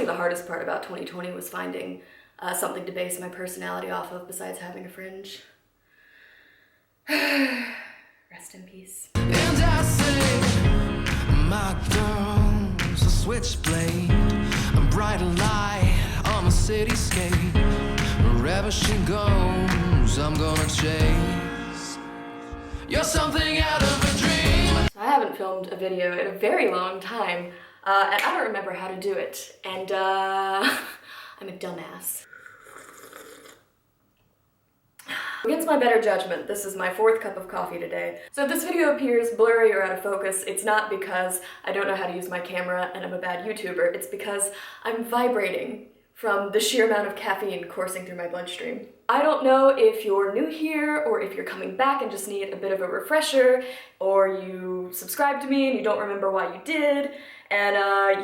Honestly, the hardest part about 2020 was finding something to base my personality off of besides having a fringe. Rest in peace. And I say, my girl's a switchblade, a bright light on the cityscape. Wherever she goes, I'm gonna chase. You're something out of a dream. I haven't filmed a video in a very long time, and I don't remember how to do it, and I'm a dumbass. Against my better judgment, this is my 4th cup of coffee today. So if this video appears blurry or out of focus, it's not because I don't know how to use my camera and I'm a bad YouTuber, it's because I'm vibrating from the sheer amount of caffeine coursing through my bloodstream. I don't know if you're new here or if you're coming back and just need a bit of a refresher, or you subscribed to me and you don't remember why you did, and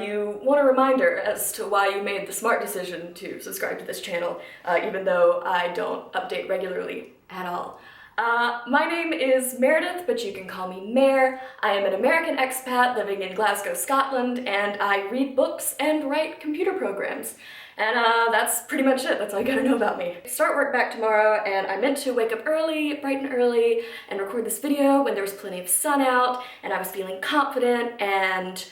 you want a reminder as to why you made the smart decision to subscribe to this channel, even though I don't update regularly at all. My name is Meredith, but you can call me Mare. I am an American expat living in Glasgow, Scotland, and I read books and write computer programs. And that's pretty much it. That's all you gotta know about me. I start work back tomorrow, and I meant to wake up early, bright and early, and record this video when there was plenty of sun out, and I was feeling confident and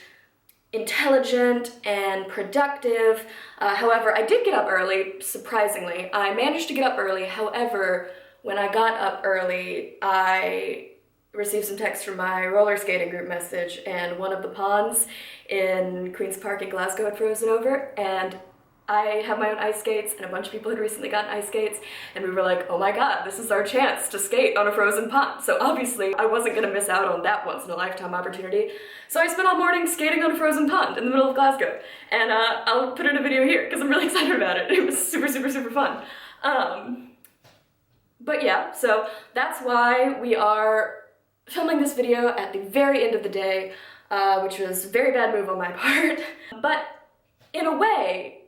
intelligent and productive. However, I did get up early, surprisingly. I managed to get up early. However, when I got up early, I received some text from my roller skating group message, and one of the ponds in Queen's Park in Glasgow had frozen over, and I have my own ice skates, and a bunch of people had recently gotten ice skates, and we were like, oh my god, this is our chance to skate on a frozen pond. So obviously, I wasn't gonna miss out on that once-in-a-lifetime opportunity. So I spent all morning skating on a frozen pond in the middle of Glasgow. And I'll put in a video here, because I'm really excited about it. It was super, super, super fun. But yeah, so that's why we are filming this video at the very end of the day, which was a very bad move on my part. But in a way,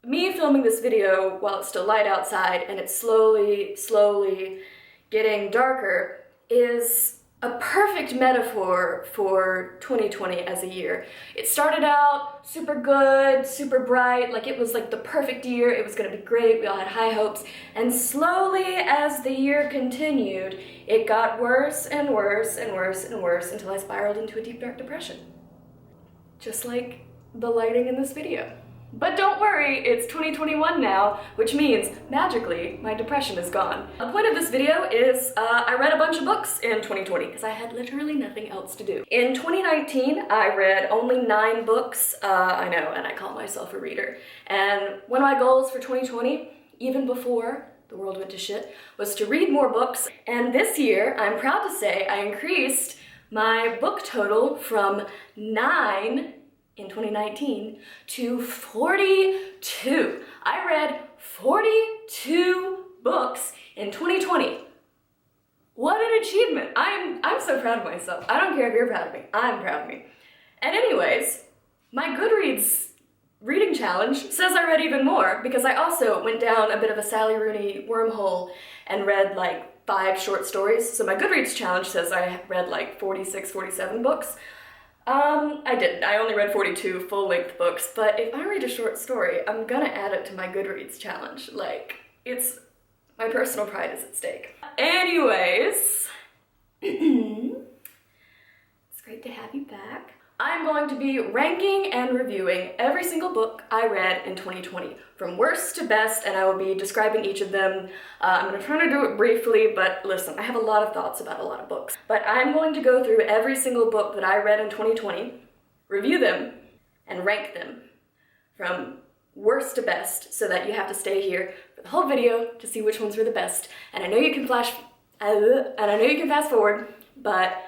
me filming this video while it's still light outside and it's slowly getting darker is a perfect metaphor for 2020 as a year. It started out super good, super bright, like it was like the perfect year, it was gonna be great, we all had high hopes, and slowly as the year continued, it got worse and worse and worse and worse until I spiraled into a deep dark depression. Just like the lighting in this video. But don't worry, it's 2021 now, which means, magically, my depression is gone. The point of this video is I read a bunch of books in 2020, because I had literally nothing else to do. In 2019, I read only 9 books, I know, and I call myself a reader. And one of my goals for 2020, even before the world went to shit, was to read more books. And this year, I'm proud to say, I increased my book total from 9 in 2019 to 42. I read 42 books in 2020. What an achievement. I'm so proud of myself. I don't care if you're proud of me. I'm proud of me. And anyways, my Goodreads reading challenge says I read even more, because I also went down a bit of a Sally Rooney wormhole and read like 5 short stories. So my Goodreads challenge says I read like 46, 47 books. I didn't. I only read 42 full-length books, but if I read a short story, I'm gonna add it to my Goodreads challenge. Like, it's... my personal pride is at stake. Anyways, it's great to have you back. I'm going to be ranking and reviewing every single book I read in 2020, from worst to best, and I will be describing each of them. I'm going to try to do it briefly, but listen, I have a lot of thoughts about a lot of books. But I'm going to go through every single book that I read in 2020, review them, and rank them from worst to best, so that you have to stay here for the whole video to see which ones were the best. And I know you can fast forward, but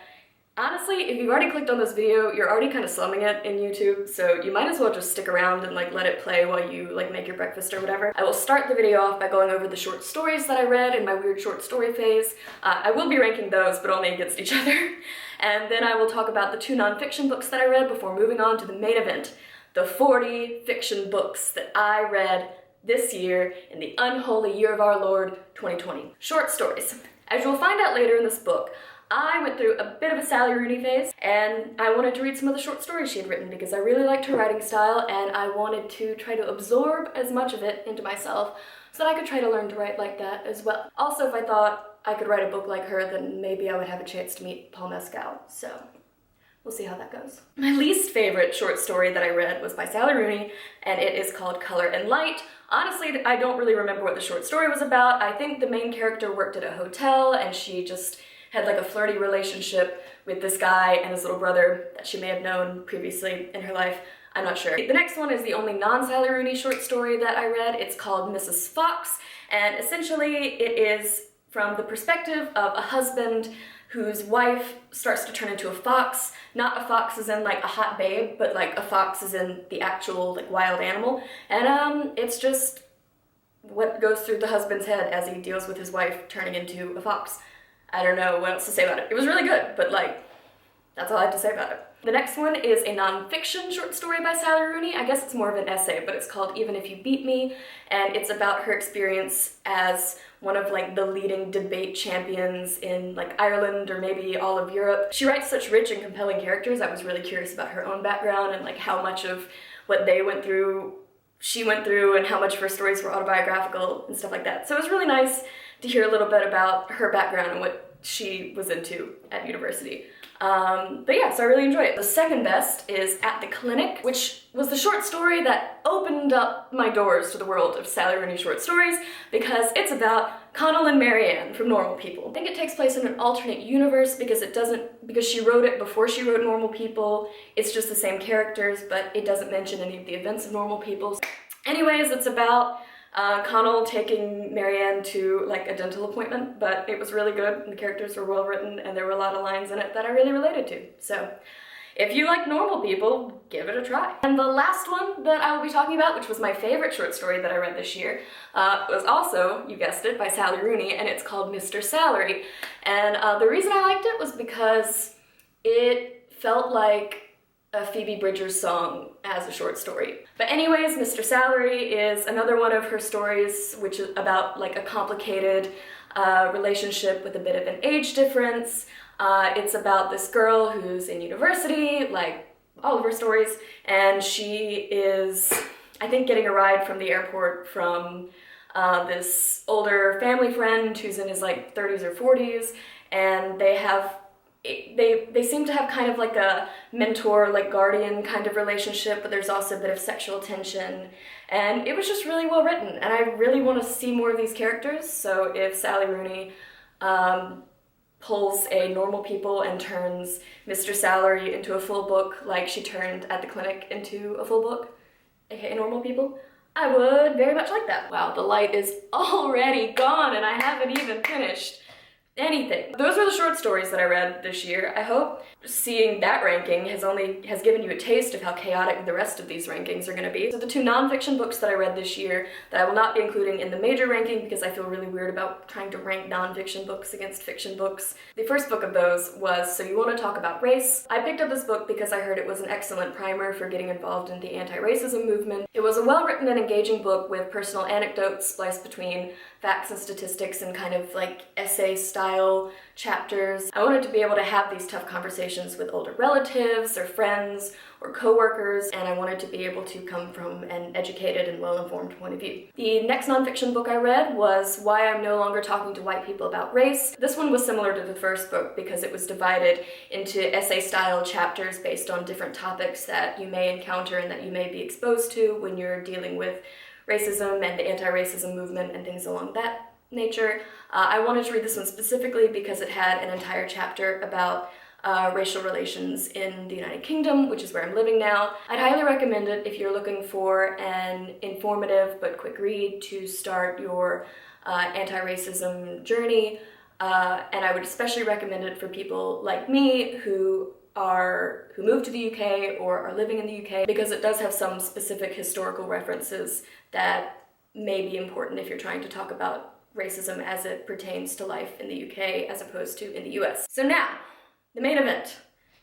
honestly, if you've already clicked on this video, you're already kind of slumming it in YouTube, so you might as well just stick around and like let it play while you like make your breakfast or whatever. I will start the video off by going over the short stories that I read in my weird short story phase. I will be ranking those, but only against each other. And then I will talk about the 2 nonfiction books that I read before moving on to the main event, the 40 fiction books that I read this year in the unholy year of our Lord, 2020. Short stories. As you'll find out later in this book, I went through a bit of a Sally Rooney phase, and I wanted to read some of the short stories she had written because I really liked her writing style, and I wanted to try to absorb as much of it into myself so that I could try to learn to write like that as well. Also, if I thought I could write a book like her, then maybe I would have a chance to meet Paul Mescal, so we'll see how that goes. My least favorite short story that I read was by Sally Rooney, and it is called Color and Light. Honestly, I don't really remember what the short story was about. I think the main character worked at a hotel, and she just had like a flirty relationship with this guy and his little brother that she may have known previously in her life. I'm not sure. The next one is the only non-Sally Rooney short story that I read. It's called Mrs. Fox, and essentially it is from the perspective of a husband whose wife starts to turn into a fox. Not a fox as in like a hot babe, but like a fox as in the actual like wild animal. And it's just what goes through the husband's head as he deals with his wife turning into a fox. I don't know what else to say about it. It was really good, but like, that's all I have to say about it. The next one is a nonfiction short story by Sally Rooney. I guess it's more of an essay, but it's called Even If You Beat Me, and it's about her experience as one of like the leading debate champions in like Ireland or maybe all of Europe. She writes such rich and compelling characters. I was really curious about her own background and like how much of what they went through she went through and how much of her stories were autobiographical and stuff like that. So it was really nice to hear a little bit about her background and what she was into at university. But yeah, so I really enjoyed it. The second best is At the Clinic, which was the short story that opened up my doors to the world of Sally Rooney short stories because it's about Connell and Marianne from Normal People. I think it takes place in an alternate universe because she wrote it before she wrote Normal People. It's just the same characters, but it doesn't mention any of the events of Normal People. Anyways, it's about Connell taking Marianne to like a dental appointment, but it was really good and the characters were well written and there were a lot of lines in it that I really related to. So if you like Normal People, give it a try. And the last one that I will be talking about, which was my favorite short story that I read this year, was also, you guessed it, by Sally Rooney, and it's called Mr. Salary. And the reason I liked it was because it felt like a Phoebe Bridgers song as a short story. But anyways, Mr. Salary is another one of her stories, which is about like a complicated relationship with a bit of an age difference. It's about this girl who's in university, like all of her stories, and she is, I think, getting a ride from the airport from this older family friend who's in his like 30s or 40s, and they seem to have kind of like a mentor, like guardian kind of relationship, but there's also a bit of sexual tension. And it was just really well written, and I really want to see more of these characters. So if Sally Rooney pulls a Normal People and turns Mr. Salary into a full book like she turned At the Clinic into a full book, aka Normal People, I would very much like that. Wow, the light is already gone and I haven't even finished anything. Those were the short stories that I read this year. I hope seeing that ranking has given you a taste of how chaotic the rest of these rankings are going to be. So the two nonfiction books that I read this year that I will not be including in the major ranking because I feel really weird about trying to rank nonfiction books against fiction books. The first book of those was So You Want to Talk About Race. I picked up this book because I heard it was an excellent primer for getting involved in the anti-racism movement. It was a well-written and engaging book with personal anecdotes spliced between facts and statistics and kind of like essay style chapters. I wanted to be able to have these tough conversations with older relatives or friends or coworkers, and I wanted to be able to come from an educated and well-informed point of view. The next nonfiction book I read was Why I'm No Longer Talking to White People About Race. This one was similar to the first book because it was divided into essay-style chapters based on different topics that you may encounter and that you may be exposed to when you're dealing with racism and the anti-racism movement and things along that nature. I wanted to read this one specifically because it had an entire chapter about racial relations in the United Kingdom, which is where I'm living now. I'd highly recommend it if you're looking for an informative but quick read to start your anti-racism journey, and I would especially recommend it for people like me who moved to the UK or are living in the UK, because it does have some specific historical references that may be important if you're trying to talk about racism as it pertains to life in the UK as opposed to in the US. So now, the main event.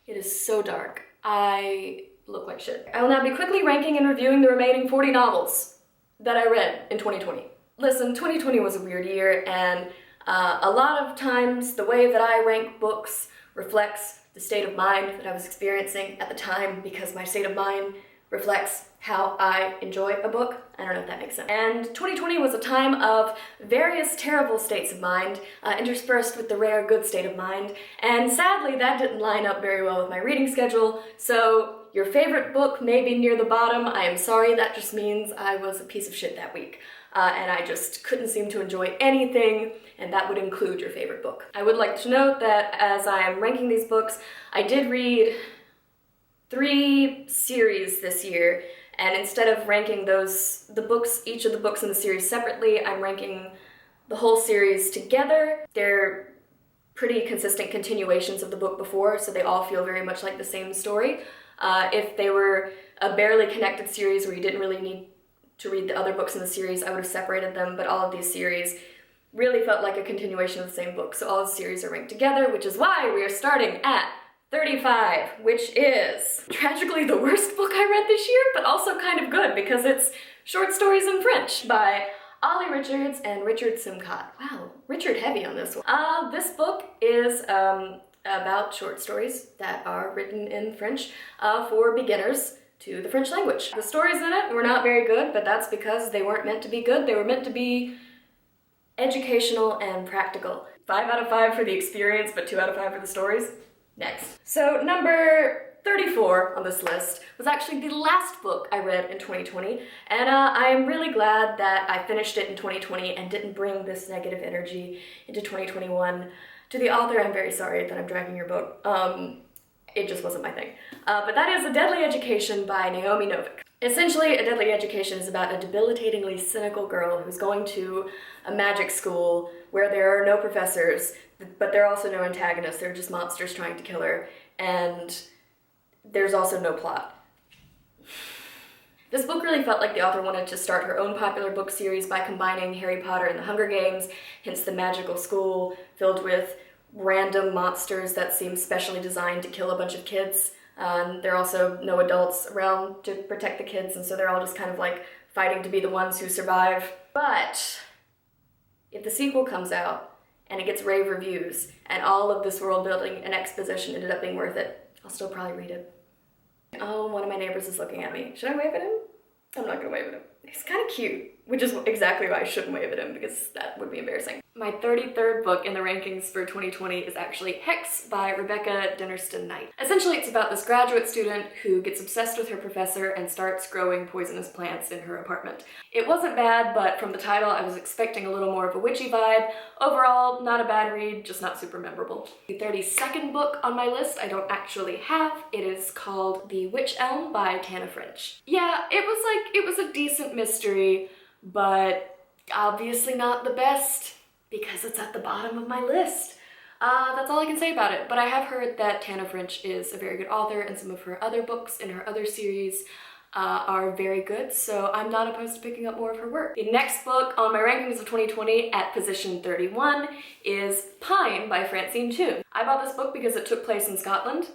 It is so dark. I look like shit. I will now be quickly ranking and reviewing the remaining 40 novels that I read in 2020. Listen, 2020 was a weird year, and A lot of times the way that I rank books reflects the state of mind that I was experiencing at the time, because my state of mind reflects how I enjoy a book. I don't know if that makes sense. And 2020 was a time of various terrible states of mind, interspersed with the rare good state of mind, and sadly that didn't line up very well with my reading schedule, so your favorite book may be near the bottom. I am sorry, that just means I was a piece of shit that week. And I just couldn't seem to enjoy anything, and that would include your favorite book. I would like to note that as I am ranking these books, I did read 3 series this year, and instead of ranking each of the books in the series separately, I'm ranking the whole series together. They're pretty consistent continuations of the book before, so they all feel very much like the same story. If they were a barely connected series where you didn't really need to read the other books in the series, I would have separated them, but all of these series really felt like a continuation of the same book, so all the series are ranked together, which is why we are starting at 35, which is tragically the worst book I read this year, but also kind of good because it's Short Stories in French by Ollie Richards and Richard Simcott. Wow, Richard heavy on this one. This book is about short stories that are written in French for beginners to the French language. The stories in it were not very good, but that's because they weren't meant to be good. They were meant to be educational and practical. 5 out of 5 for the experience, but 2 out of 5 for the stories. Next. So number 34 on this list was actually the last book I read in 2020, and I am really glad that I finished it in 2020 and didn't bring this negative energy into 2021. To the author, I'm very sorry that I'm dragging your book. It just wasn't my thing. But that is A Deadly Education by Naomi Novik. Essentially, A Deadly Education is about a debilitatingly cynical girl who's going to a magic school where there are no professors, but there are also no antagonists. They're just monsters trying to kill her, and there's also no plot. This book really felt like the author wanted to start her own popular book series by combining Harry Potter and the Hunger Games, hence the magical school filled with random monsters that seem specially designed to kill a bunch of kids. There are also no adults around to protect the kids, and so they're all just kind of like fighting to be the ones who survive. But if the sequel comes out and it gets rave reviews and all of this world building and exposition ended up being worth it, I'll still probably read it. Oh, one of my neighbors is looking at me. Should I wave at him? I'm not gonna wave at him. He's kind of cute, which is exactly why I shouldn't wave at him, because that would be embarrassing. My 33rd book in the rankings for 2020 is actually Hex by Rebecca Denniston Knight. Essentially, it's about this graduate student who gets obsessed with her professor and starts growing poisonous plants in her apartment. It wasn't bad, but from the title, I was expecting a little more of a witchy vibe. Overall, not a bad read, just not super memorable. The 32nd book on my list I don't actually have. It is called The Witch Elm by Tana French. Yeah, it was a decent mystery, but obviously not the best, because it's at the bottom of my list. That's all I can say about it, but I have heard that Tana French is a very good author, and some of her other books in her other series are very good, so I'm not opposed to picking up more of her work. The next book on my rankings of 2020 at position 31 is Pine by Francine Toon. I bought this book because it took place in Scotland,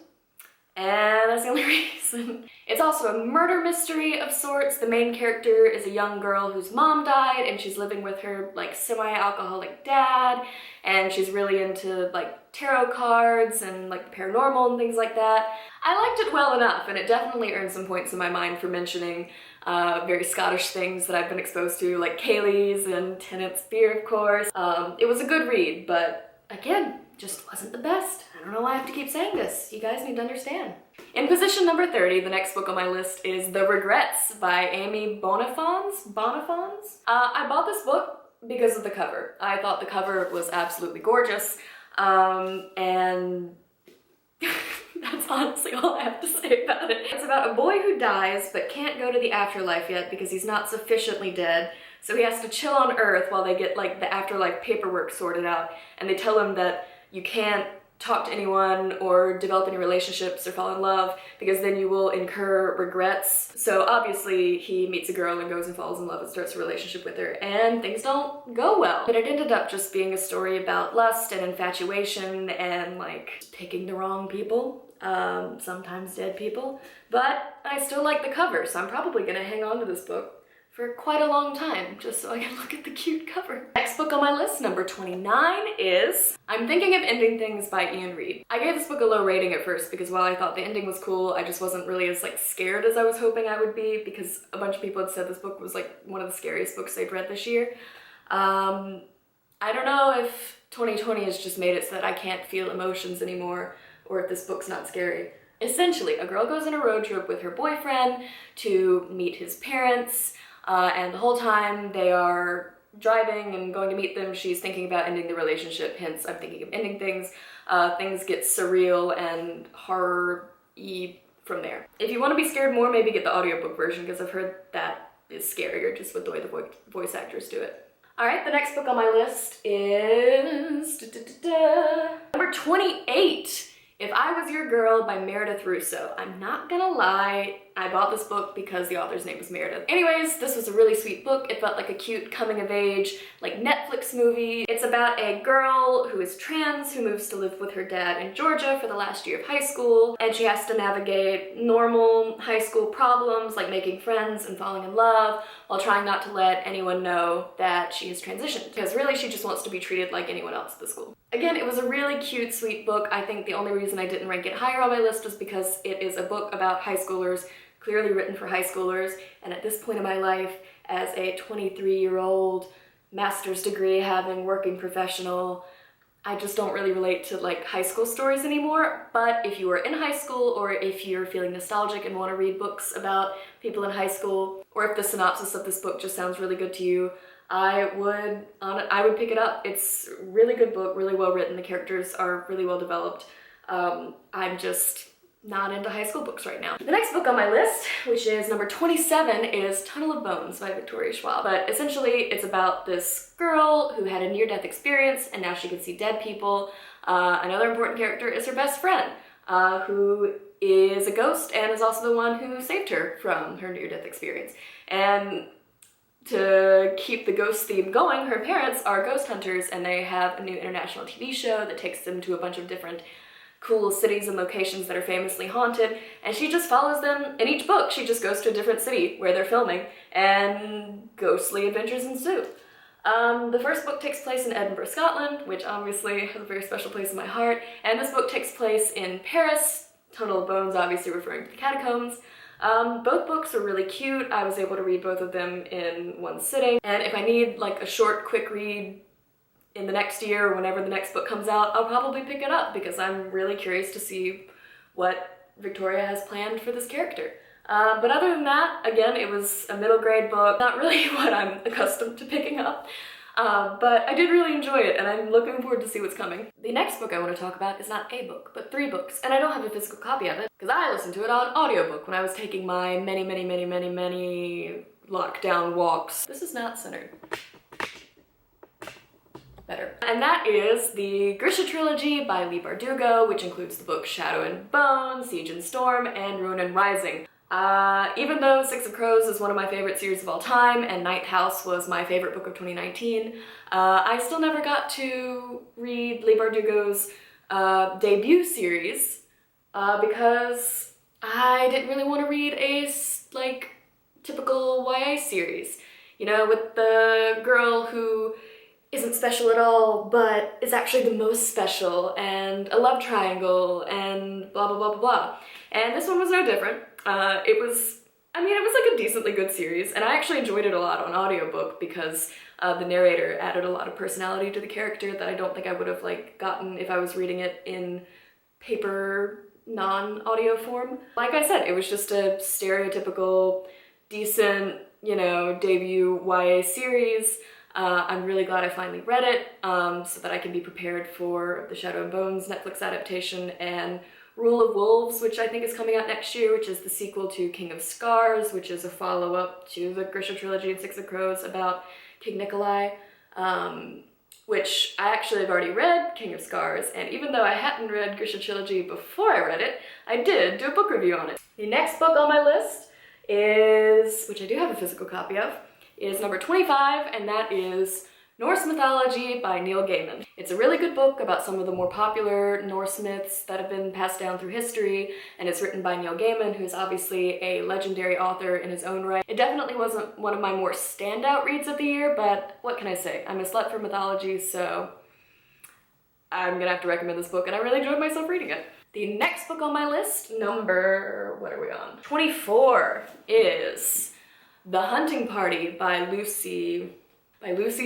and that's the only reason. It's also a murder mystery of sorts. The main character is a young girl whose mom died, and she's living with her like semi-alcoholic dad, and she's really into like tarot cards and like the paranormal and things like that. I liked it well enough, and it definitely earned some points in my mind for mentioning very Scottish things that I've been exposed to, like Kaylee's and Tennant's beer, of course. It was a good read, but again, just wasn't the best. I don't know why I have to keep saying this. You guys need to understand. In position number 30, the next book on my list is The Regrets by Amy Bonifons. I bought this book because of the cover. I thought the cover was absolutely gorgeous, and that's honestly all I have to say about it. It's about a boy who dies but can't go to the afterlife yet because he's not sufficiently dead, so he has to chill on Earth while they get like the afterlife paperwork sorted out, and they tell him that you can't talk to anyone or develop any relationships or fall in love because then you will incur regrets. So obviously he meets a girl and goes and falls in love and starts a relationship with her, and things don't go well. But it ended up just being a story about lust and infatuation and like picking the wrong people, sometimes dead people. But I still like the cover, so I'm probably gonna hang on to this book for quite a long time, just so I can look at the cute cover. Next book on my list, number 29, is I'm Thinking of Ending Things by Ian Reid. I gave this book a low rating at first because while I thought the ending was cool, I just wasn't really as like scared as I was hoping I would be, because a bunch of people had said this book was like one of the scariest books they've read this year. I don't know if 2020 has just made it so that I can't feel emotions anymore, or if this book's not scary. Essentially, a girl goes on a road trip with her boyfriend to meet his parents, and the whole time they are driving and going to meet them, she's thinking about ending the relationship, hence I'm thinking of ending things. Things get surreal and horror-y from there. If you want to be scared more, maybe get the audiobook version, because I've heard that is scarier just with the way the voice actors do it. Alright, the next book on my list is number 28. If I Was Your Girl by Meredith Russo. I'm not gonna lie, I bought this book because the author's name was Meredith. Anyways, this was a really sweet book. It felt like a cute coming of age, like Netflix movie. It's about a girl who is trans who moves to live with her dad in Georgia for the last year of high school, and she has to navigate normal high school problems like making friends and falling in love while trying not to let anyone know that she has transitioned, because really she just wants to be treated like anyone else at the school. Again, it was a really cute, sweet book. I think the only reason I didn't rank it higher on my list was because it is a book about high schoolers, clearly written for high schoolers, and at this point in my life, as a 23-year-old master's degree having working professional, I just don't really relate to like high school stories anymore. But if you are in high school, or if you're feeling nostalgic and want to read books about people in high school, or if the synopsis of this book just sounds really good to you, I would pick it up. It's a really good book, really well written. The characters are really well developed. I'm just not into high school books right now. The next book on my list, which is number 27, is Tunnel of Bones by Victoria Schwab. But essentially, it's about this girl who had a near-death experience and now she can see dead people. Another important character is her best friend, who is a ghost and is also the one who saved her from her near-death experience. And to keep the ghost theme going, her parents are ghost hunters, and they have a new international TV show that takes them to a bunch of different cool cities and locations that are famously haunted, and she just follows them. In each book, she just goes to a different city where they're filming, and ghostly adventures ensue. The first book takes place in Edinburgh, Scotland, which obviously has a very special place in my heart, and this book takes place in Paris, Tunnel of Bones obviously referring to the catacombs. Both books are really cute. I was able to read both of them in one sitting, and if I need like a short, quick read in the next year or whenever the next book comes out, I'll probably pick it up because I'm really curious to see what Victoria has planned for this character. But other than that, again, it was a middle grade book, not really what I'm accustomed to picking up. But I did really enjoy it, and I'm looking forward to see what's coming. The next book I want to talk about is not a book, but 3 books, and I don't have a physical copy of it because I listened to it on audiobook when I was taking my many lockdown walks. This is not centered. Better. And that is the Grisha trilogy by Leigh Bardugo, which includes the books Shadow and Bone, Siege and Storm, and Ruin and Rising. Even though Six of Crows is one of my favorite series of all time, and Ninth House was my favorite book of 2019, I still never got to read Leigh Bardugo's debut series because I didn't really want to read a like typical YA series. You know, with the girl who isn't special at all, but is actually the most special, and a love triangle, and blah blah blah blah blah. And this one was no different. It was like a decently good series, and I actually enjoyed it a lot on audiobook because the narrator added a lot of personality to the character that I don't think I would have like gotten if I was reading it in paper, non-audio form. Like I said, it was just a stereotypical, decent, you know, debut YA series. I'm really glad I finally read it, so that I can be prepared for the Shadow and Bones Netflix adaptation and Rule of Wolves, which I think is coming out next year, which is the sequel to King of Scars, which is a follow-up to the Grisha trilogy and Six of Crows about King Nikolai, which I actually have already read King of Scars, and even though I hadn't read Grisha trilogy before I read it, I did do a book review on it. The next book on my list is, which I do have a physical copy of, is number 25, and that is Norse Mythology by Neil Gaiman. It's a really good book about some of the more popular Norse myths that have been passed down through history, and it's written by Neil Gaiman, who is obviously a legendary author in his own right. It definitely wasn't one of my more standout reads of the year, but what can I say? I'm a slut for mythology, so I'm gonna have to recommend this book, and I really enjoyed myself reading it. The next book on my list, number, what are we on? 24, is The Hunting Party by Lucy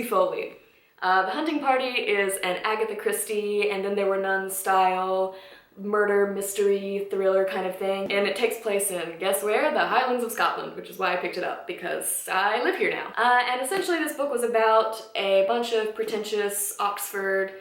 Foley. The Hunting Party is an Agatha Christie and Then There Were None style murder, mystery, thriller kind of thing. And it takes place in, guess where? The Highlands of Scotland, which is why I picked it up, because I live here now. And essentially this book was about a bunch of pretentious Oxford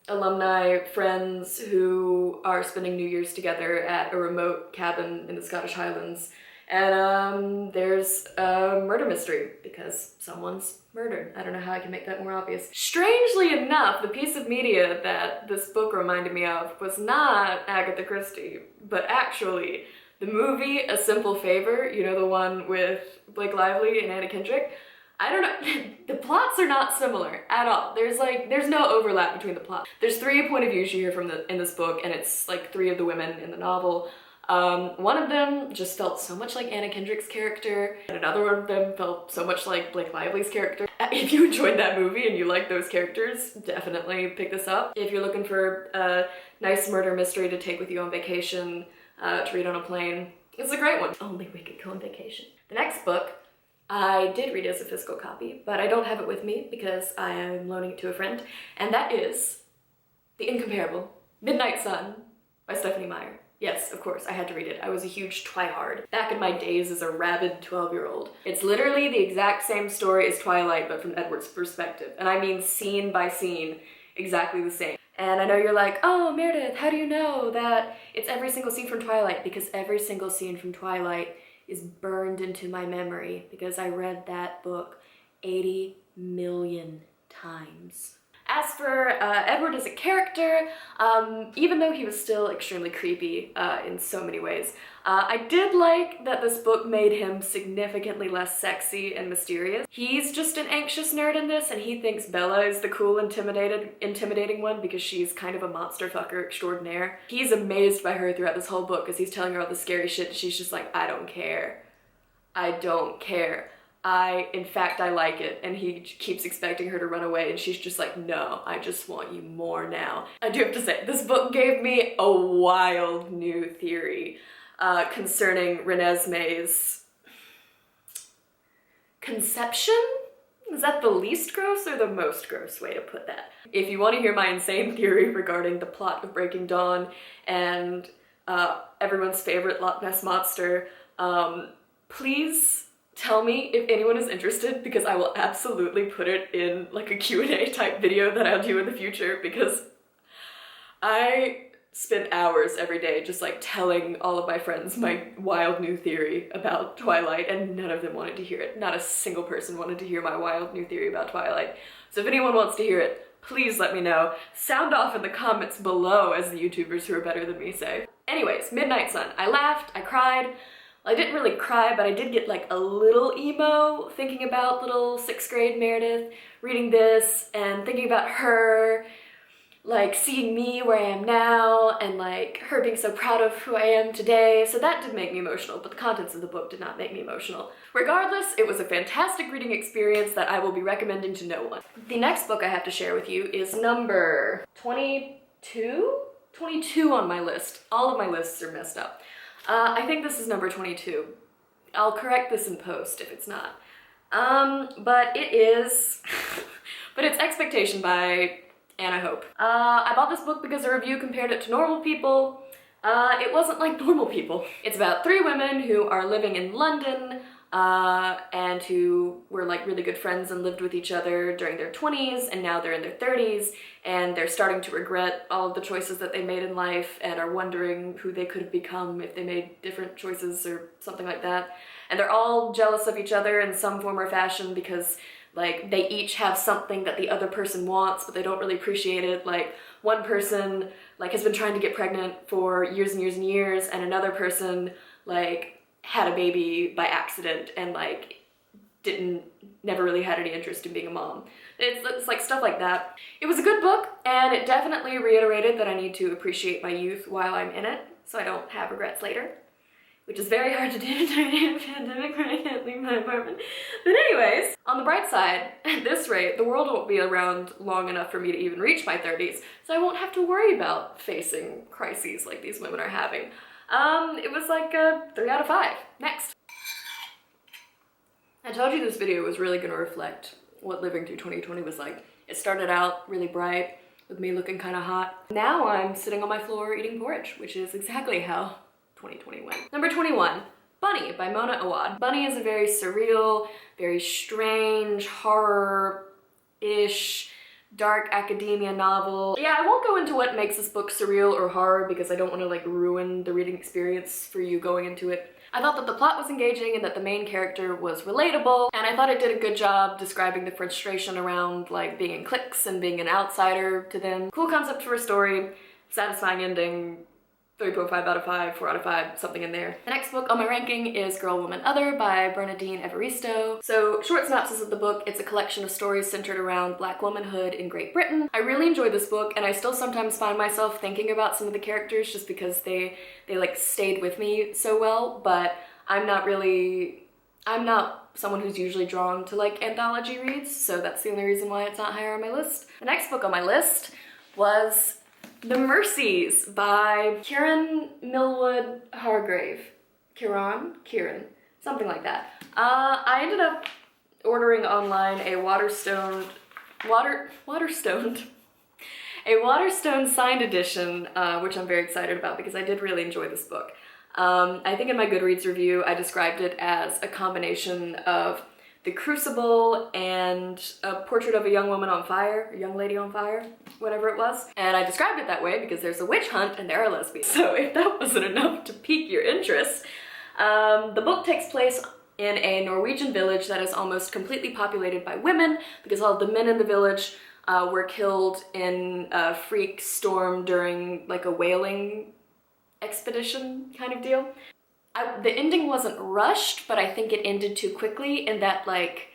alumni friends who are spending New Year's together at a remote cabin in the Scottish Highlands. And there's a murder mystery because someone's murdered. I don't know how I can make that more obvious. Strangely enough, the piece of media that this book reminded me of was not Agatha Christie, but actually the movie A Simple Favor, you know, the one with Blake Lively and Anna Kendrick. I don't know, the plots are not similar at all. There's no overlap between the plots. There's 3 point of views you hear from in this book, and it's like 3 of the women in the novel. One of them just felt so much like Anna Kendrick's character, and another one of them felt so much like Blake Lively's character. If you enjoyed that movie and you like those characters, definitely pick this up. If you're looking for a nice murder mystery to take with you on vacation, to read on a plane, it's a great one. If only we could go on vacation. The next book I did read as a physical copy, but I don't have it with me because I am loaning it to a friend, and that is the incomparable Midnight Sun by Stephanie Meyer. Yes, of course, I had to read it. I was a huge twihard back in my days as a rabid 12-year-old. It's literally the exact same story as Twilight, but from Edward's perspective. And I mean scene by scene, exactly the same. And I know you're like, oh, Meredith, how do you know that it's every single scene from Twilight? Because every single scene from Twilight is burned into my memory because I read that book 80 million times. As for Edward as a character, even though he was still extremely creepy in so many ways, I did like that this book made him significantly less sexy and mysterious. He's just an anxious nerd in this, and he thinks Bella is the cool, intimidating one because she's kind of a monster fucker extraordinaire. He's amazed by her throughout this whole book because he's telling her all the scary shit, and she's just like, I don't care. I don't care. In fact, I like it. And he keeps expecting her to run away, and she's just like, no, I just want you more now. I do have to say, this book gave me a wild new theory concerning Renesmee's conception? Is that the least gross or the most gross way to put that? If you want to hear my insane theory regarding the plot of Breaking Dawn and everyone's favorite Loch Ness Monster, please tell me if anyone is interested, because I will absolutely put it in like a Q&A type video that I'll do in the future, because I spend hours every day just like telling all of my friends my wild new theory about Twilight, and none of them wanted to hear it. Not a single person wanted to hear my wild new theory about Twilight. So if anyone wants to hear it, please let me know. Sound off in the comments below, as the YouTubers who are better than me say. Anyways, Midnight Sun. I laughed, I cried. I didn't really cry, but I did get like a little emo thinking about little 6th grade Meredith reading this and thinking about her, like seeing me where I am now and like her being so proud of who I am today. So that did make me emotional, but the contents of the book did not make me emotional. Regardless, it was a fantastic reading experience that I will be recommending to no one. The next book I have to share with you is number 22? 22 on my list. All of my lists are messed up. I think this is number 22. I'll correct this in post if it's not. But it is, but it's Expectation by Anna Hope. I bought this book because a review compared it to Normal People. It wasn't like Normal People. It's about 3 women who are living in London, and who were like really good friends and lived with each other during their 20s, and now they're in their 30s, and they're starting to regret all of the choices that they made in life and are wondering who they could have become if they made different choices or something like that. And they're all jealous of each other in some form or fashion because like they each have something that the other person wants, but they don't really appreciate it. Like one person like has been trying to get pregnant for years and years and years, and another person like had a baby by accident and like never really had any interest in being a mom. It's like stuff like that. It was a good book, and it definitely reiterated that I need to appreciate my youth while I'm in it, so I don't have regrets later, which is very hard to do during a pandemic when I can't leave my apartment. But anyways, on the bright side, at this rate, the world won't be around long enough for me to even reach my 30s, so I won't have to worry about facing crises like these women are having. It was like a 3 out of 5. Next. I told you this video was really gonna reflect what living through 2020 was like. It started out really bright, with me looking kind of hot. Now I'm sitting on my floor eating porridge, which is exactly how 2020 went. Number 21, Bunny by Mona Awad. Bunny is a very surreal, very strange, horror-ish, dark academia novel. Yeah, I won't go into what makes this book surreal or horror because I don't want to like ruin the reading experience for you going into it. I thought that the plot was engaging and that the main character was relatable, and I thought it did a good job describing the frustration around like being in cliques and being an outsider to them. Cool concept for a story, satisfying ending, 3.5 out of 5, 4 out of 5, something in there. The next book on my ranking is Girl, Woman, Other by Bernadine Evaristo. So, short synopsis of the book, it's a collection of stories centered around Black womanhood in Great Britain. I really enjoyed this book, and I still sometimes find myself thinking about some of the characters just because they like stayed with me so well, but I'm not someone who's usually drawn to like anthology reads, so that's the only reason why it's not higher on my list. The next book on my list was The Mercies by Kieran Millwood Hargrave. Kieran, something like that. I ended up ordering online a Waterstone signed edition, which I'm very excited about because I did really enjoy this book. I think in my Goodreads review, I described it as a combination of The Crucible and A Portrait of a Young Woman on Fire, a Young Lady on Fire, whatever it was. And I described it that way because there's a witch hunt and there are lesbians. So if that wasn't enough to pique your interest, the book takes place in a Norwegian village that is almost completely populated by women because all of the men in the village were killed in a freak storm during like a whaling expedition kind of deal. The ending wasn't rushed, but I think it ended too quickly in that like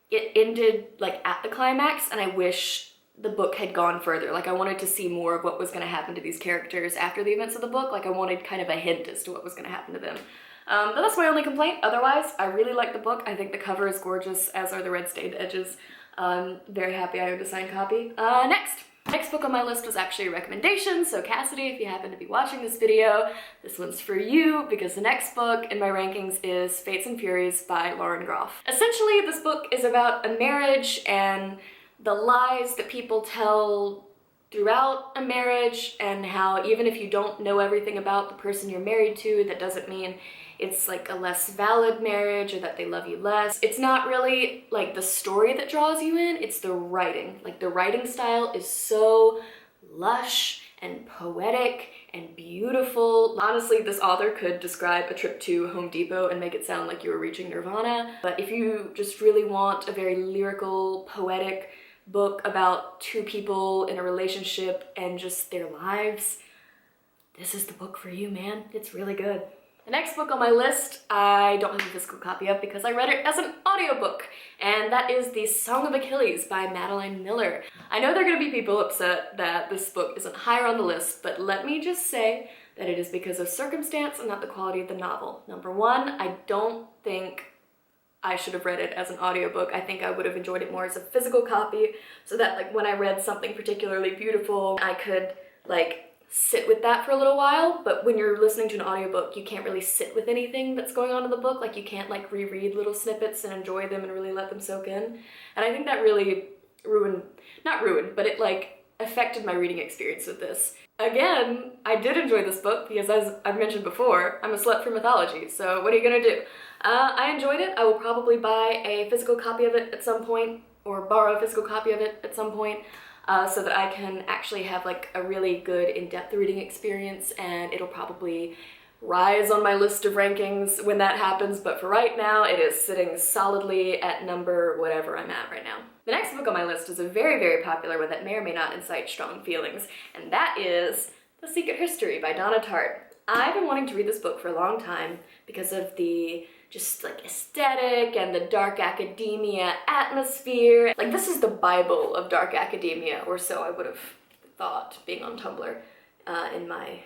it ended like at the climax, and I wish the book had gone further. Like I wanted to see more of what was going to happen to these characters after the events of the book. Like I wanted kind of a hint as to what was going to happen to them. But that's my only complaint. Otherwise, I really like the book. I think the cover is gorgeous, as are the red stained edges. Very happy I owned a signed copy. Next book on my list was actually a recommendation, so Cassidy, if you happen to be watching this video, this one's for you because the next book in my rankings is Fates and Furies by Lauren Groff. Essentially, this book is about a marriage and the lies that people tell throughout a marriage and how even if you don't know everything about the person you're married to, that doesn't mean it's like a less valid marriage or that they love you less. It's not really like the story that draws you in, it's the writing. Like the writing style is so lush and poetic and beautiful. Honestly, this author could describe a trip to Home Depot and make it sound like you were reaching nirvana. But if you just really want a very lyrical, poetic book about two people in a relationship and just their lives, this is the book for you, man. It's really good. The next book on my list, I don't have a physical copy of because I read it as an audiobook, and that is The Song of Achilles by Madeline Miller. I know there are going to be people upset that this book isn't higher on the list, but let me just say that it is because of circumstance and not the quality of the novel. Number one, I don't think I should have read it as an audiobook. I think I would have enjoyed it more as a physical copy so that like when I read something particularly beautiful, I could like sit with that for a little while. But when you're listening to an audiobook, you can't really sit with anything that's going on in the book. Like you can't like reread little snippets and enjoy them and really let them soak in. And I think that really not ruined, but it like affected my reading experience with this. Again, I did enjoy this book because as I've mentioned before, I'm a slut for mythology, so what are you gonna do? I enjoyed it. I will probably buy a physical copy of it at some point or borrow a physical copy of it at some point. So that I can actually have like a really good in-depth reading experience, and it'll probably rise on my list of rankings when that happens, but for right now it is sitting solidly at number whatever I'm at right now. The next book on my list is a very, very popular one that may or may not incite strong feelings, and that is The Secret History by Donna Tartt. I've been wanting to read this book for a long time because of the just like aesthetic and the dark academia atmosphere. Like, this is the Bible of dark academia, or so I would have thought, being on Tumblr in my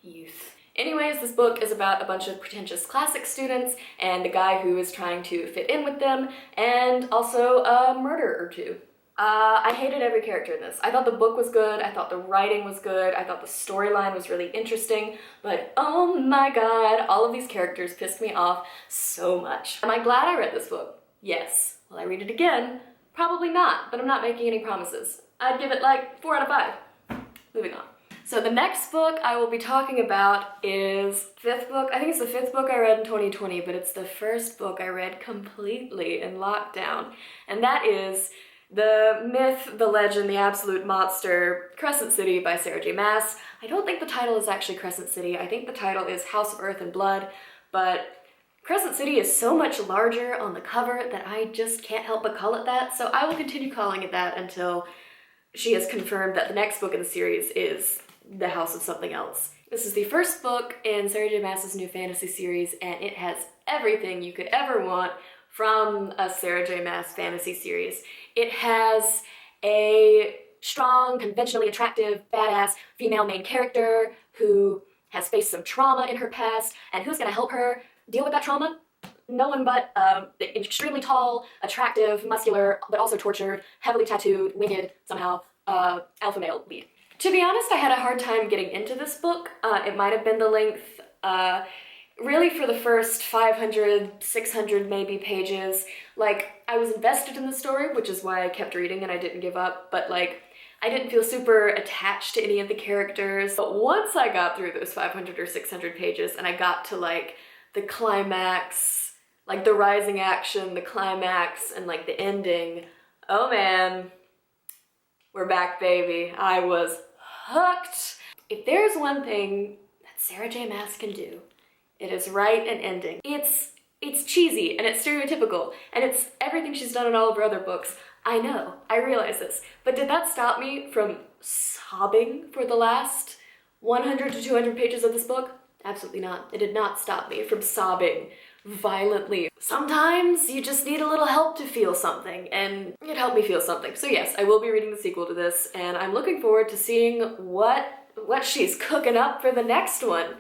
youth. Anyways, this book is about a bunch of pretentious classic students and a guy who is trying to fit in with them, and also a murder or two. I hated every character in this. I thought the book was good, I thought the writing was good, I thought the storyline was really interesting, but oh my god, all of these characters pissed me off so much. Am I glad I read this book? Yes. Will I read it again? Probably not, but I'm not making any promises. I'd give it like 4 out of 5. Moving on. So the next book I will be talking about is fifth book. I think it's the 5th book I read in 2020, but it's the first book I read completely in lockdown, and that is the myth, the legend, the absolute monster, Crescent City by Sarah J. Maas. I don't think the title is actually Crescent City. I think the title is House of Earth and Blood, but Crescent City is so much larger on the cover that I just can't help but call it that, so I will continue calling it that until she has confirmed that the next book in the series is The House of Something Else. This is the first book in Sarah J. Maas's new fantasy series, and it has everything you could ever want from a Sarah J. Maas fantasy series. It has a strong, conventionally attractive, badass female main character who has faced some trauma in her past, and who's gonna help her deal with that trauma? No one but the extremely tall, attractive, muscular, but also tortured, heavily tattooed, winged, somehow, alpha male lead. To be honest, I had a hard time getting into this book. It might have been the length. Really, for the first 500, 600 maybe pages, like, I was invested in the story, which is why I kept reading and I didn't give up, but like, I didn't feel super attached to any of the characters. But once I got through those 500 or 600 pages and I got to like the climax, like the rising action, the climax, and like the ending, oh man, we're back, baby. I was hooked. If there's one thing that Sarah J. Maas can do, it is write an ending. It's cheesy and it's stereotypical and it's everything she's done in all of her other books. I know, I realize this, but did that stop me from sobbing for the last 100 to 200 pages of this book? Absolutely not. It did not stop me from sobbing violently. Sometimes you just need a little help to feel something, and it helped me feel something. So yes, I will be reading the sequel to this, and I'm looking forward to seeing what she's cooking up for the next one.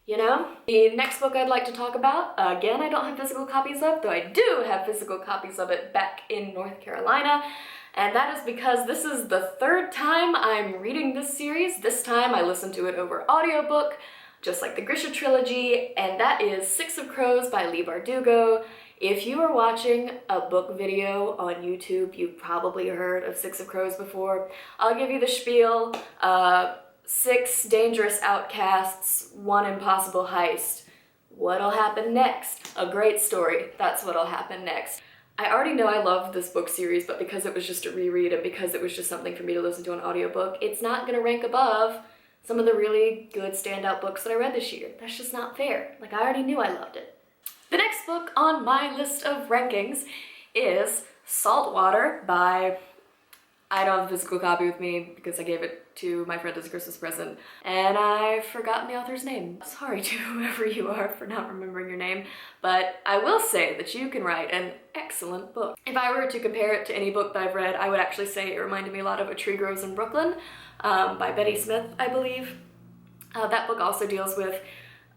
You know? The next book I'd like to talk about, again, I don't have physical copies of, though I do have physical copies of it back in North Carolina, and that is because this is the 3rd time I'm reading this series. This time I listened to it over audiobook, just like the Grisha trilogy, and that is 6 of Crows by Leigh Bardugo. If you are watching a book video on YouTube, you've probably heard of 6 of Crows before. I'll give you the spiel. 6 dangerous outcasts, 1 impossible heist. What'll happen next? A great story. That's what'll happen next. I already know I loved this book series, but because it was just a reread and because it was just something for me to listen to on audiobook, it's not gonna rank above some of the really good standout books that I read this year. That's just not fair. Like, I already knew I loved it. The next book on my list of rankings is Saltwater by, I don't have a physical copy with me because I gave it to my friend as a Christmas present, and I've forgotten the author's name. Sorry to whoever you are for not remembering your name, but I will say that you can write an excellent book. If I were to compare it to any book that I've read, I would actually say it reminded me a lot of A Tree Grows in Brooklyn by Betty Smith, I believe. That book also deals with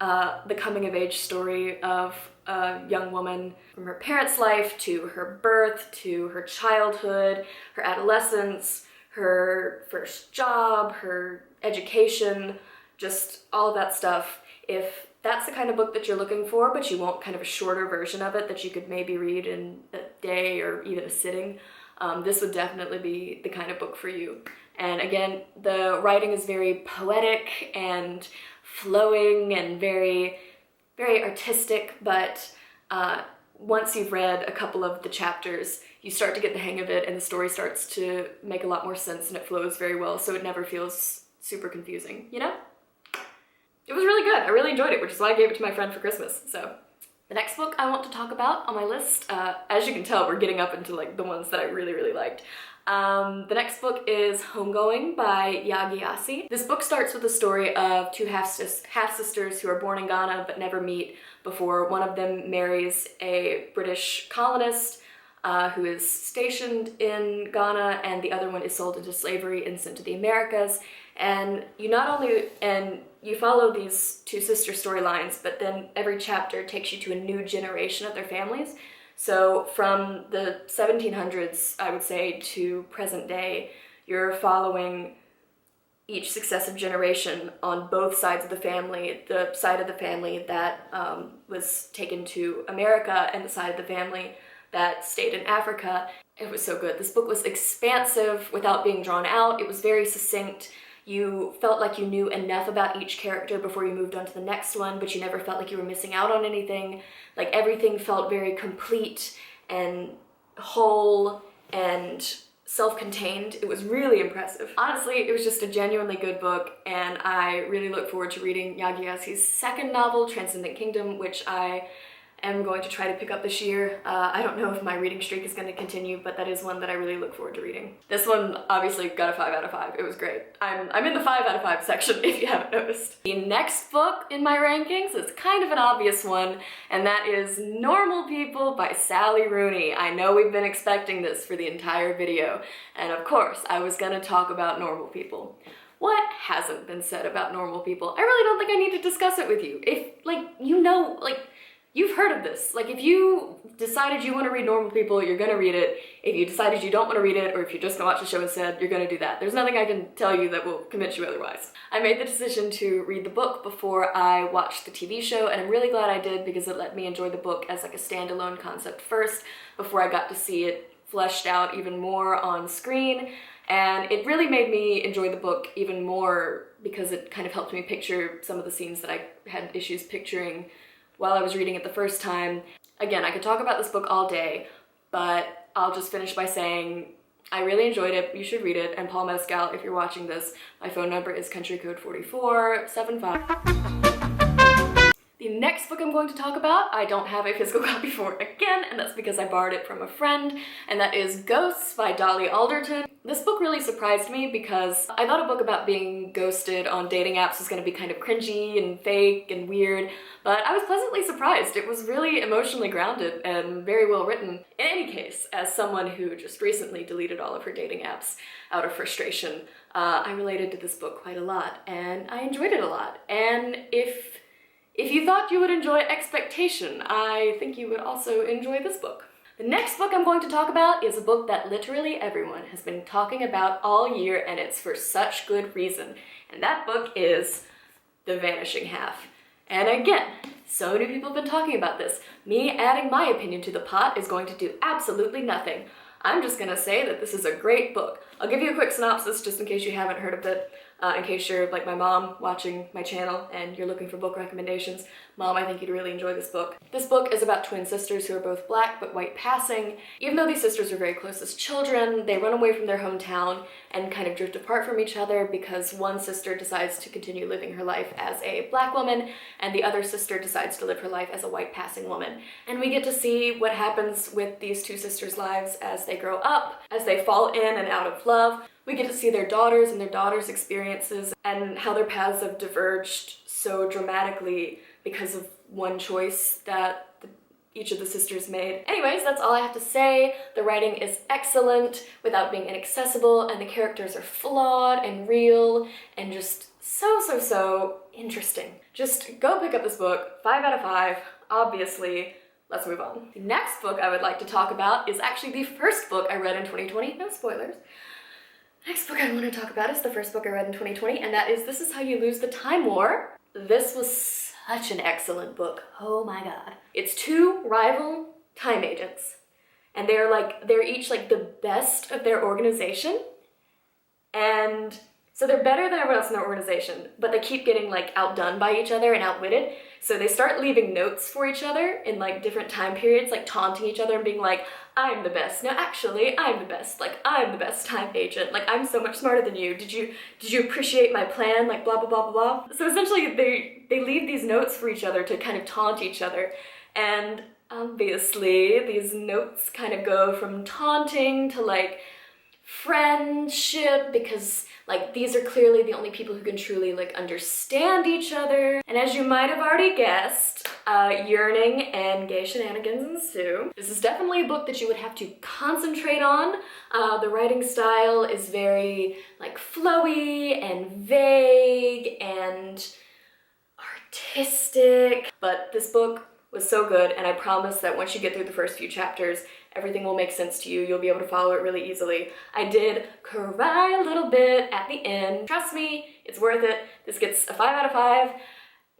the coming-of-age story of a young woman from her parents' life to her birth, to her childhood, her adolescence, her first job, her education, just all of that stuff. If that's the kind of book that you're looking for, but you want kind of a shorter version of it that you could maybe read in a day or even a sitting, this would definitely be the kind of book for you. And again, the writing is very poetic and flowing and very, very artistic, but once you've read a couple of the chapters, you start to get the hang of it and the story starts to make a lot more sense and it flows very well, so it never feels super confusing, you know? It was really good. I really enjoyed it, which is why I gave it to my friend for Christmas, so The next book I want to talk about on my list, as you can tell, we're getting up into like the ones that I really, really liked. The next book is Homegoing by Yagi. This book starts with the story of two half-sisters who are born in Ghana but never meet before one of them marries a British colonist who is stationed in Ghana, and the other one is sold into slavery and sent to the Americas. And you follow these two sister storylines, but then every chapter takes you to a new generation of their families. So from the 1700s, I would say, to present day, you're following each successive generation on both sides of the family, the side of the family that was taken to America and the side of the family that stayed in Africa. It was so good. This book was expansive without being drawn out. It was very succinct. You felt like you knew enough about each character before you moved on to the next one, but you never felt like you were missing out on anything. Like, everything felt very complete and whole and self-contained. It was really impressive. Honestly, it was just a genuinely good book, and I really look forward to reading Yagiasi's second novel, Transcendent Kingdom, which I am going to try to pick up this year. I don't know if my reading streak is going to continue, but that is one that I really look forward to reading. This one obviously got a 5 out of 5. It was great. I'm in the 5 out of 5 section if you haven't noticed. The next book in my rankings is kind of an obvious one, and that is Normal People by Sally Rooney. I know we've been expecting this for the entire video, and of course I was gonna talk about Normal People. What hasn't been said about Normal People? I really don't think I need to discuss it with you. If, like, you know, like, you've heard of this. Like, if you decided you want to read Normal People, you're gonna read it. If you decided you don't want to read it, or if you're just gonna watch the show instead, you're gonna do that. There's nothing I can tell you that will convince you otherwise. I made the decision to read the book before I watched the TV show, and I'm really glad I did because it let me enjoy the book as like a standalone concept first, before I got to see it fleshed out even more on screen. And it really made me enjoy the book even more because it kind of helped me picture some of the scenes that I had issues picturing while I was reading it the first time. Again, I could talk about this book all day, but I'll just finish by saying I really enjoyed it. You should read it. And Paul Mescal, if you're watching this, my phone number is country code 4475. The next book I'm going to talk about, I don't have a physical copy for again, and that's because I borrowed it from a friend, and that is Ghosts by Dolly Alderton. This book really surprised me because I thought a book about being ghosted on dating apps was going to be kind of cringy and fake and weird, but I was pleasantly surprised. It was really emotionally grounded and very well written. In any case, as someone who just recently deleted all of her dating apps out of frustration, I related to this book quite a lot, and I enjoyed it a lot. And if you thought you would enjoy Expectation, I think you would also enjoy this book. The next book I'm going to talk about is a book that literally everyone has been talking about all year, and it's for such good reason. And that book is The Vanishing Half. And again, so many people have been talking about this. Me adding my opinion to the pot is going to do absolutely nothing. I'm just gonna say that this is a great book. I'll give you a quick synopsis just in case you haven't heard of it. In case you're like my mom watching my channel and you're looking for book recommendations. Mom, I think you'd really enjoy this book. This book is about twin sisters who are both black but white passing. Even though these sisters are very close as children, they run away from their hometown and kind of drift apart from each other because one sister decides to continue living her life as a black woman and the other sister decides to live her life as a white passing woman. And we get to see what happens with these two sisters' lives as they grow up, as they fall in and out of love. We get to see their daughters and their daughters' experiences and how their paths have diverged so dramatically because of one choice that each of the sisters made. Anyways, that's all I have to say. The writing is excellent without being inaccessible, and the characters are flawed and real and just so interesting. Just go pick up this book. 5 out of 5, obviously. Let's move on. The next book I would like to talk about is actually the first book I read in 2020. No spoilers. Next book I want to talk about is the first book I read in 2020, and that is This Is How You Lose the Time War. This was such an excellent book. Oh my god. It's two rival time agents, and they're each like the best of their organization, and so they're better than everyone else in their organization, but they keep getting like outdone by each other and outwitted. So they start leaving notes for each other in like different time periods, like taunting each other and being like, I'm the best. No, actually, I'm the best. Like, I'm the best time agent. Like, I'm so much smarter than you. Did you appreciate my plan? Like, blah, blah, blah, blah, blah. So essentially, they leave these notes for each other to kind of taunt each other. And obviously, these notes kind of go from taunting to like friendship, because like these are clearly the only people who can truly like understand each other. And as you might have already guessed, yearning and gay shenanigans ensue. This is definitely a book that you would have to concentrate on. The writing style is very like flowy and vague and artistic, but this book was so good, and I promise that once you get through the first few chapters, everything will make sense to you. You'll be able to follow it really easily. I did cry a little bit at the end. Trust me, it's worth it. This gets a 5 out of 5,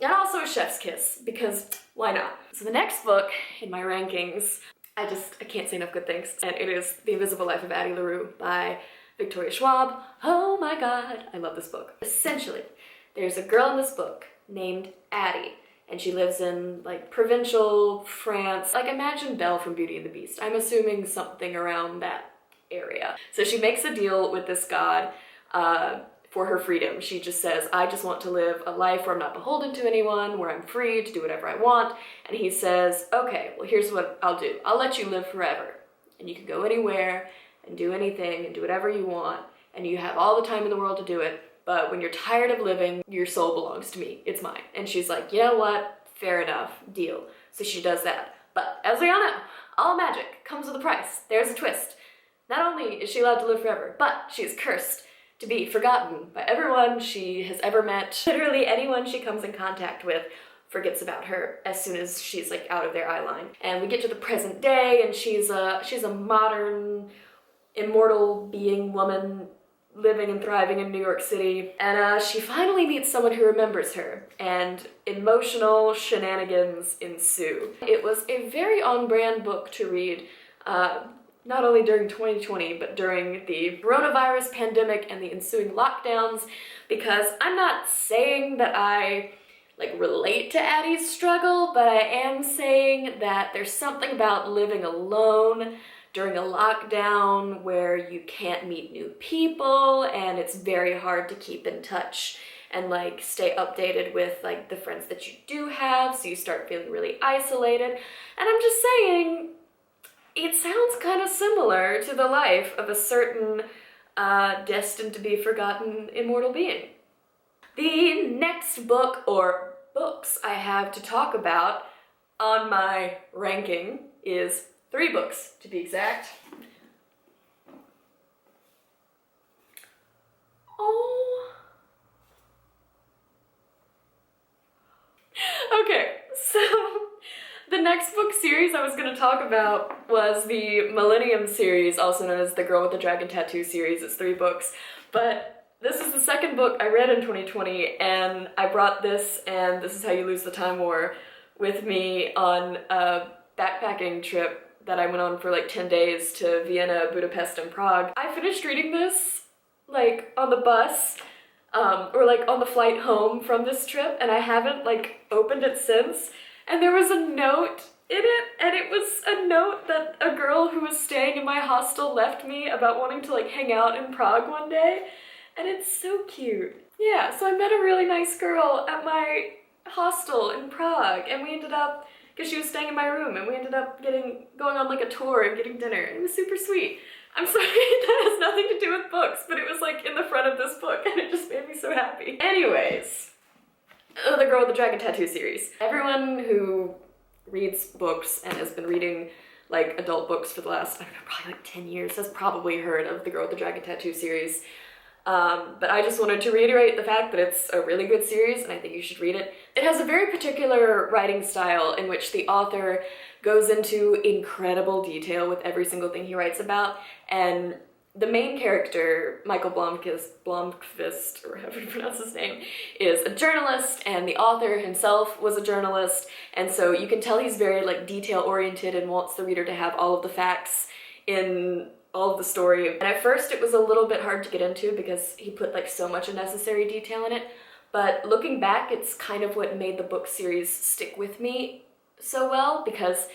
and also a chef's kiss, because why not? So the next book in my rankings, I can't say enough good things, and it is The Invisible Life of Addie LaRue by Victoria Schwab. Oh my god, I love this book. Essentially, there's a girl in this book named Addie, and she lives in like provincial France. Like imagine Belle from Beauty and the Beast. I'm assuming something around that area. So she makes a deal with this god for her freedom. She just says, I just want to live a life where I'm not beholden to anyone, where I'm free to do whatever I want. And he says, okay, well here's what I'll do. I'll let you live forever. And you can go anywhere and do anything and do whatever you want. And you have all the time in the world to do it. But when you're tired of living, your soul belongs to me. It's mine. And she's like, you know what? Fair enough. Deal. So she does that. But as we all know, all magic comes with a price. There's a twist. Not only is she allowed to live forever, but she is cursed to be forgotten by everyone she has ever met. Literally anyone she comes in contact with forgets about her as soon as she's like out of their eye line. And we get to the present day, and she's a modern, immortal being woman living and thriving in New York City, and she finally meets someone who remembers her, and emotional shenanigans ensue. It was a very on-brand book to read, not only during 2020, but during the coronavirus pandemic and the ensuing lockdowns, because I'm not saying that I like relate to Addie's struggle, but I am saying that there's something about living alone during a lockdown where you can't meet new people, and it's very hard to keep in touch and like stay updated with like the friends that you do have, so you start feeling really isolated. And I'm just saying, it sounds kind of similar to the life of a certain destined to be forgotten immortal being. The next book, or books, I have to talk about on my ranking is 3 books, to be exact. Oh. Okay, so the next book series I was going to talk about was the Millennium series, also known as the Girl with the Dragon Tattoo series. It's 3 books, but this is the second book I read in 2020, and I brought this and This Is How You Lose the Time War with me on a backpacking trip that I went on for like 10 days to Vienna, Budapest, and Prague. I finished reading this like on the bus or like on the flight home from this trip, and I haven't like opened it since. And there was a note in it, and it was a note that a girl who was staying in my hostel left me about wanting to like hang out in Prague one day, and it's so cute. Yeah, so I met a really nice girl at my hostel in Prague, and we ended up, because she was staying in my room, and we ended up going on like a tour and getting dinner. It was super sweet. I'm sorry, that has nothing to do with books, but it was like in the front of this book, and it just made me so happy. Anyways, The Girl with the Dragon Tattoo series. Everyone who reads books and has been reading like adult books for the last, I don't know, probably like 10 years has probably heard of The Girl with the Dragon Tattoo series. But I just wanted to reiterate the fact that it's a really good series, and I think you should read it. It has a very particular writing style in which the author goes into incredible detail with every single thing he writes about, and the main character, Michael Blomkvist, or however you pronounce his name, is a journalist, and the author himself was a journalist, and so you can tell he's very like detail-oriented and wants the reader to have all of the facts in all of the story. And at first it was a little bit hard to get into because he put like so much unnecessary detail in it, but looking back, it's kind of what made the book series stick with me so well, because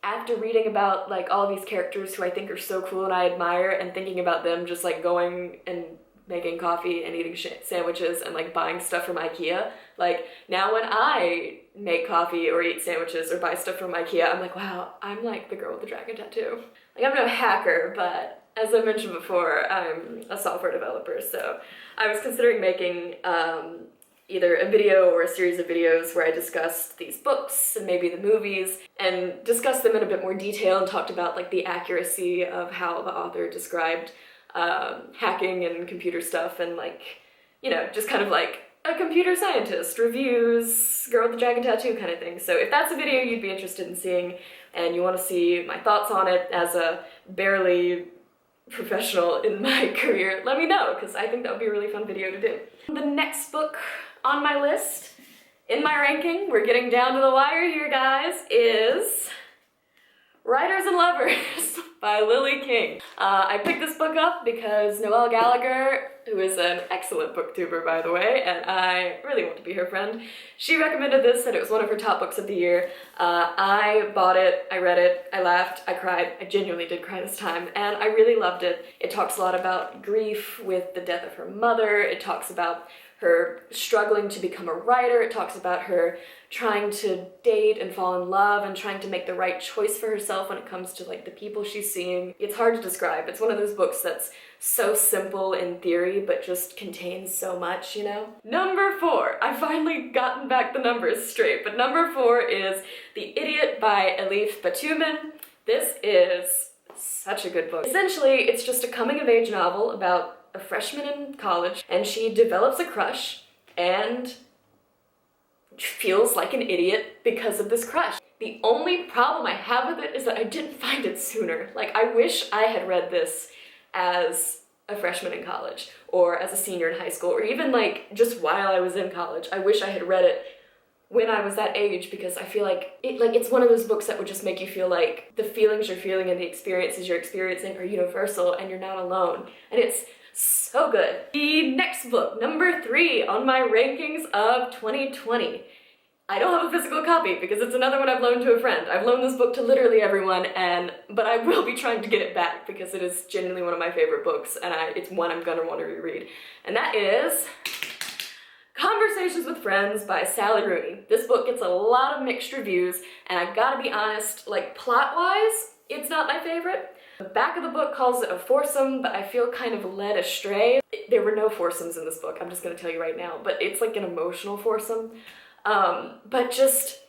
after reading about like all of these characters who I think are so cool and I admire, and thinking about them just like going and making coffee and eating sandwiches and like buying stuff from IKEA, like now when I make coffee or eat sandwiches or buy stuff from IKEA, I'm like, wow, I'm like the girl with the dragon tattoo. Like, I'm no hacker, but as I mentioned before, I'm a software developer, so I was considering making either a video or a series of videos where I discussed these books and maybe the movies and discussed them in a bit more detail and talked about like the accuracy of how the author described hacking and computer stuff and like, you know, just kind of like a computer scientist reviews Girl with the Dragon Tattoo kind of thing. So if that's a video you'd be interested in seeing and you want to see my thoughts on it as a barely professional in my career, let me know, because I think that would be a really fun video to do. The next book on my list, in my ranking, we're getting down to the wire here, guys, is Writers and Lovers by Lily King. I picked this book up because Noelle Gallagher, who is an excellent booktuber, by the way, and I really want to be her friend, she recommended this, said it was one of her top books of the year. I bought it, I read it, I laughed, I cried, I genuinely did cry this time, and I really loved it. It talks a lot about grief with the death of her mother, it talks about her struggling to become a writer, it talks about her trying to date and fall in love and trying to make the right choice for herself when it comes to like the people she's seeing. It's hard to describe. It's one of those books that's so simple in theory but just contains so much, you know? Number 4, I finally gotten back the numbers straight, but number 4 is The Idiot by Elif Batuman. This is such a good book. Essentially, it's just a coming-of-age novel about a freshman in college, and she develops a crush and feels like an idiot because of this crush. The only problem I have with it is that I didn't find it sooner. Like, I wish I had read this as a freshman in college, or as a senior in high school, or even like just while I was in college. I wish I had read it when I was that age, because I feel like it's one of those books that would just make you feel like the feelings you're feeling and the experiences you're experiencing are universal and you're not alone. And it's so good. The next book, number 3 on my rankings of 2020. I don't have a physical copy because it's another one I've loaned to a friend. I've loaned this book to literally everyone, but I will be trying to get it back because it is genuinely one of my favorite books, and it's one I'm gonna want to reread. And that is Conversations with Friends by Sally Rooney. This book gets a lot of mixed reviews, and I gotta be honest, like plot-wise, it's not my favorite. The back of the book calls it a foursome, but I feel kind of led astray. There were no foursomes in this book, I'm just gonna tell you right now, but it's like an emotional foursome. But just,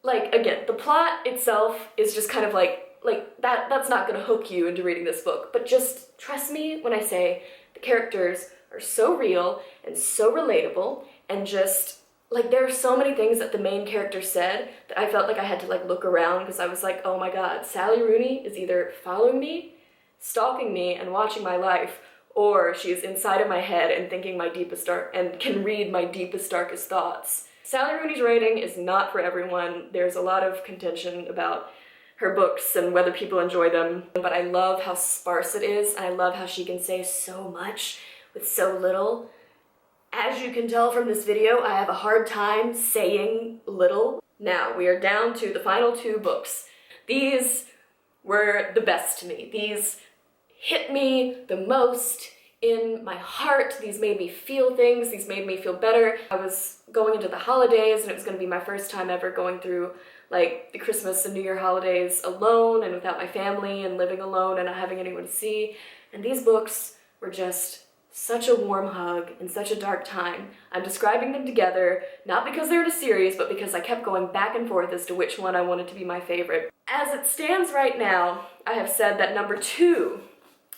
like, again, the plot itself is just kind of like that's not gonna hook you into reading this book, but just trust me when I say the characters are so real and so relatable, and just, like, there are so many things that the main character said that I felt like I had to, like, look around because I was like, oh my god, Sally Rooney is either following me, stalking me, and watching my life, or she is inside of my head and thinking my deepest and can read my deepest, darkest thoughts. Sally Rooney's writing is not for everyone. There's a lot of contention about her books and whether people enjoy them, but I love how sparse it is, and I love how she can say so much with so little. As you can tell from this video, I have a hard time saying little. Now, we are down to the final 2 books. These were the best to me. These hit me the most in my heart. These made me feel things. These made me feel better. I was going into the holidays, and it was going to be my first time ever going through like the Christmas and New Year holidays alone and without my family and living alone and not having anyone to see. And these books were just such a warm hug in such a dark time. I'm describing them together, not because they're in a series, but because I kept going back and forth as to which one I wanted to be my favorite. As it stands right now, I have said that number 2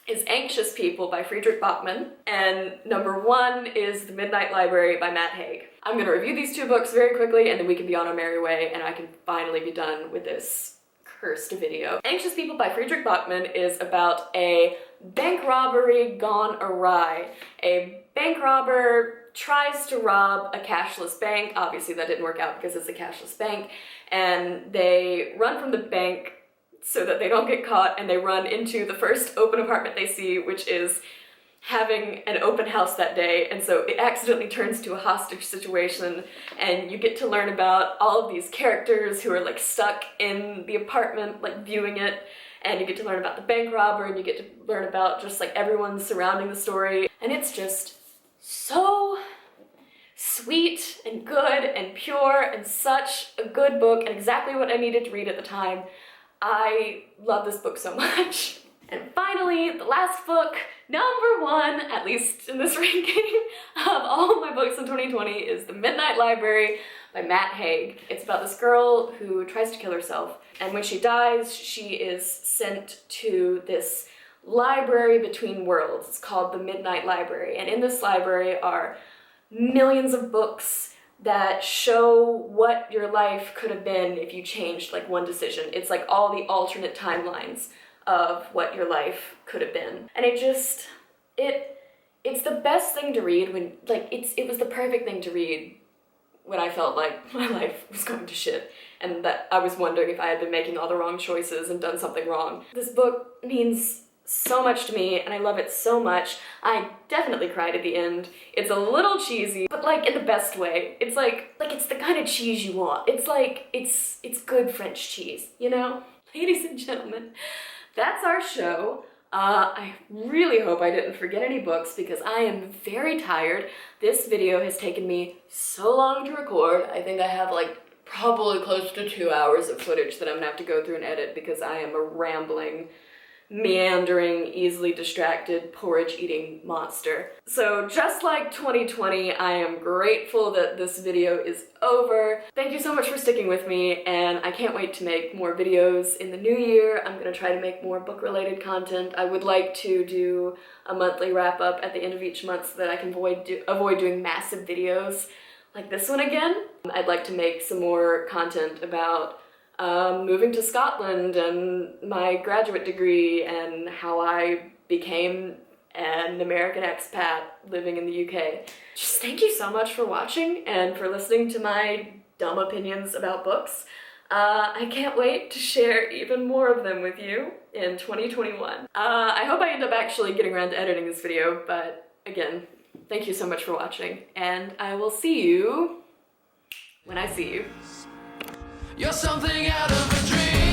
is Anxious People by Friedrich Bachmann, and number 1 is The Midnight Library by Matt Haig. I'm gonna review these 2 books very quickly, and then we can be on our merry way, and I can finally be done with this cursed video. Anxious People by Friedrich Bachmann is about a bank robbery gone awry. A bank robber tries to rob a cashless bank. Obviously that didn't work out because it's a cashless bank, and they run from the bank so that they don't get caught, and they run into the first open apartment they see, which is having an open house that day, and so it accidentally turns to a hostage situation, and you get to learn about all of these characters who are like stuck in the apartment, like viewing it, and you get to learn about the bank robber, and you get to learn about just like everyone surrounding the story, and it's just so sweet and good and pure and such a good book and exactly what I needed to read at the time. I love this book so much. And finally, the last book, number one, at least in this ranking, of all my books in 2020 is The Midnight Library by Matt Haig. It's about this girl who tries to kill herself, and when she dies, she is sent to this library between worlds. It's called the Midnight Library, and in this library are millions of books that show what your life could have been if you changed like one decision. It's like all the alternate timelines of what your life could have been. And it's the best thing to read when, like, it was the perfect thing to read when I felt like my life was going to shit and that I was wondering if I had been making all the wrong choices and done something wrong. This book means so much to me and I love it so much. I definitely cried at the end. It's a little cheesy, but like in the best way. It's like it's the kind of cheese you want. It's like, it's good French cheese, you know? Ladies and gentlemen, that's our show. I really hope I didn't forget any books because I am very tired. This video has taken me so long to record. I think I have like probably close to 2 hours of footage that I'm gonna have to go through and edit because I am a rambling, meandering, easily distracted, porridge-eating monster. So just like 2020, I am grateful that this video is over. Thank you so much for sticking with me, and I can't wait to make more videos in the new year. I'm gonna try to make more book-related content. I would like to do a monthly wrap-up at the end of each month so that I can avoid doing massive videos like this one again. I'd like to make some more content about moving to Scotland and my graduate degree and how I became an American expat living in the UK. Just thank you so much for watching and for listening to my dumb opinions about books. I can't wait to share even more of them with you in 2021. I hope I end up actually getting around to editing this video, but again, thank you so much for watching, and I will see you when I see you. You're something out of a dream.